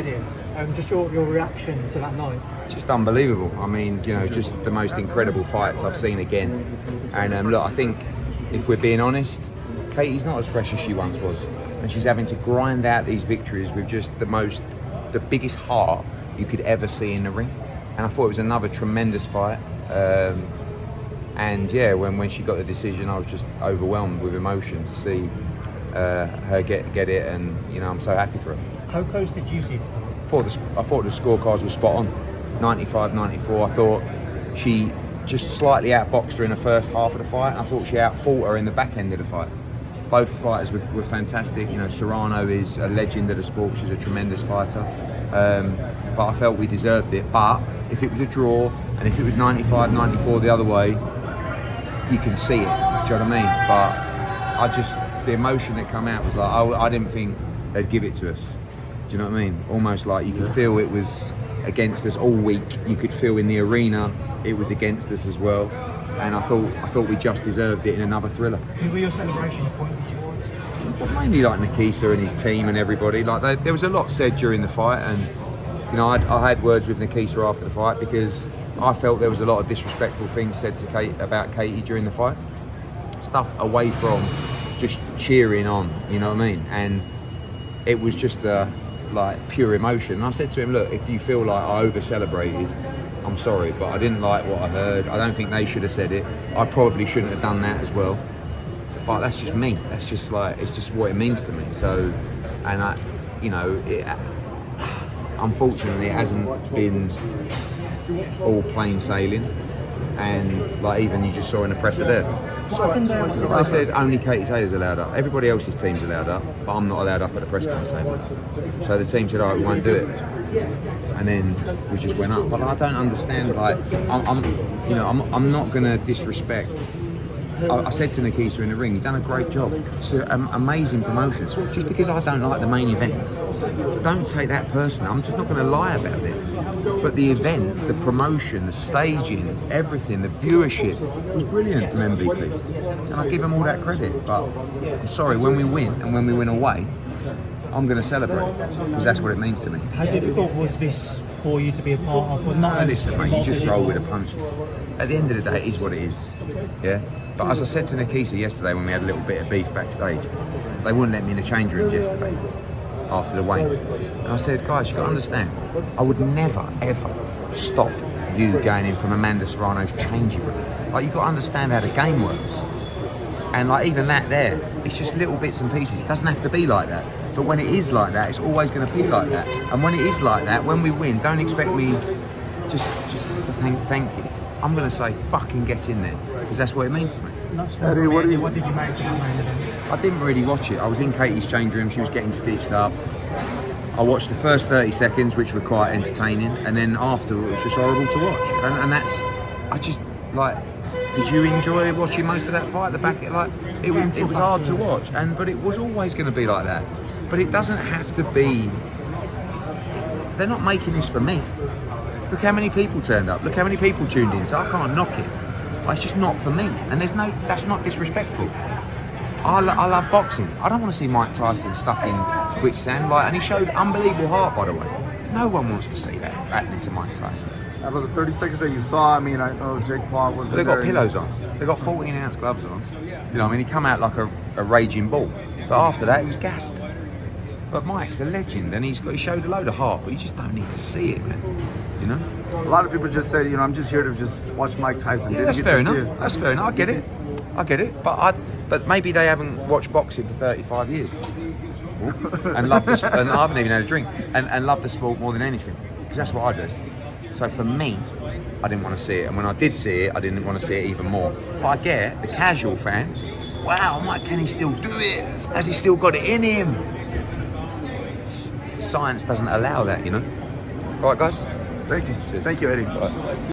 Eddie. Just your reaction to that night. Just unbelievable. I mean, you know, just the most incredible fights I've seen again. And look, I think if we're being honest, Katie's not as fresh as she once was, and she's having to grind out these victories with just the biggest heart you could ever see in the ring. And I thought it was another tremendous fight. And yeah, when she got the decision, I was just overwhelmed with emotion to see her get it, and you know, I'm so happy for her. How close did you see it? I thought the scorecards were spot on, 95-94. I thought she just slightly outboxed her in the first half of the fight, and I thought she outfought her in the back end of the fight. Both fighters were fantastic. You know, Serrano is a legend of the sport. She's a tremendous fighter. But I felt we deserved it. But if it was a draw, and if it was 95-94 the other way, you can see it. Do you know what I mean? But the emotion that came out was like, I didn't think they'd give it to us. Do you know what I mean? Almost like you could feel it was against us all week. You could feel in the arena it was against us as well. And I thought we just deserved it in another thriller. Who were your celebrations pointing towards? Well, mainly like Nikisa and his team and everybody. Like there was a lot said during the fight, and you know, I had words with Nikisa after the fight because I felt there was a lot of disrespectful things said to about Katie during the fight. Stuff away from just cheering on, you know what I mean? And it was just like pure emotion. And I said to him, look, if you feel like I over-celebrated, I'm sorry, but I didn't like what I heard. I don't think they should have said it. I probably shouldn't have done that as well. But that's just me. That's just like, it's just what it means to me. So, and unfortunately, it hasn't been all plain sailing. And like even you just saw in the presser there. They said only Katie Taylor's allowed up. Everybody else's team's allowed up, but I'm not allowed up at the press conference table. So the team said, all right, we won't do it. And then we just went up. But I don't understand, like, I'm not going to disrespect. I said to Nikisa in the ring, you've done a great job. It's an amazing promotion. Just because I don't like the main event, don't take that personally. I'm just not going to lie about it. But the event, the promotion, the staging, everything, the viewership was brilliant from MVP. And I give them all that credit. But I'm sorry, when we win and when we win away, I'm going to celebrate because that's what it means to me. How difficult was this for you to be a part of? But not listen, mate, you just roll with the punches. At the end of the day, it is what it is. Yeah. But as I said to Nikisa yesterday when we had a little bit of beef backstage, they wouldn't let me in the change rooms yesterday after the weigh. And I said, guys, you've got to understand, I would never, ever stop you going in from Amanda Serrano's changing room. Like, you've got to understand how the game works. And like even that there, it's just little bits and pieces. It doesn't have to be like that. But when it is like that, it's always going to be like that. And when it is like that, when we win, don't expect me just to thank you. I'm going to say, fucking get in there. Because that's what it means to me. Eddie, what did you make of that main event? I didn't really watch it. I was in Katie's change room. She was getting stitched up. I watched the first 30 seconds, which were quite entertaining. And then after, it was just horrible to watch. And that's, I just, like, did you enjoy watching most of that fight? It was hard to watch. But it was always going to be like that. But it doesn't have to be. They're not making this for me. Look how many people turned up. Look how many people tuned in. So I can't knock it. It's just not for me. And that's not disrespectful. I love boxing. I don't want to see Mike Tyson stuck in quicksand. And he showed unbelievable heart, by the way. No one wants to see that happening to Mike Tyson. About the 30 seconds that you saw, I mean, I know Jake Paul was. They got pillows on. They got 14-ounce gloves on. You know, I mean, he come out like a raging bull. But after that, he was gassed. But Mike's a legend, and he showed a load of heart, but you just don't need to see it, man. You know? A lot of people just said, I'm just here to just watch Mike Tyson. Yeah, that's fair enough. That's fair enough. I get it. But maybe they haven't watched boxing for 35 years. and love the and I haven't even had a drink. And love the sport more than anything. Because that's what I do. So for me, I didn't want to see it. And when I did see it, I didn't want to see it even more. But I get the casual fan. Wow, Mike, can he still do it? Has he still got it in him? Science doesn't allow that, you know. All right, guys. Thank you. Cheers. Thank you, Eddie.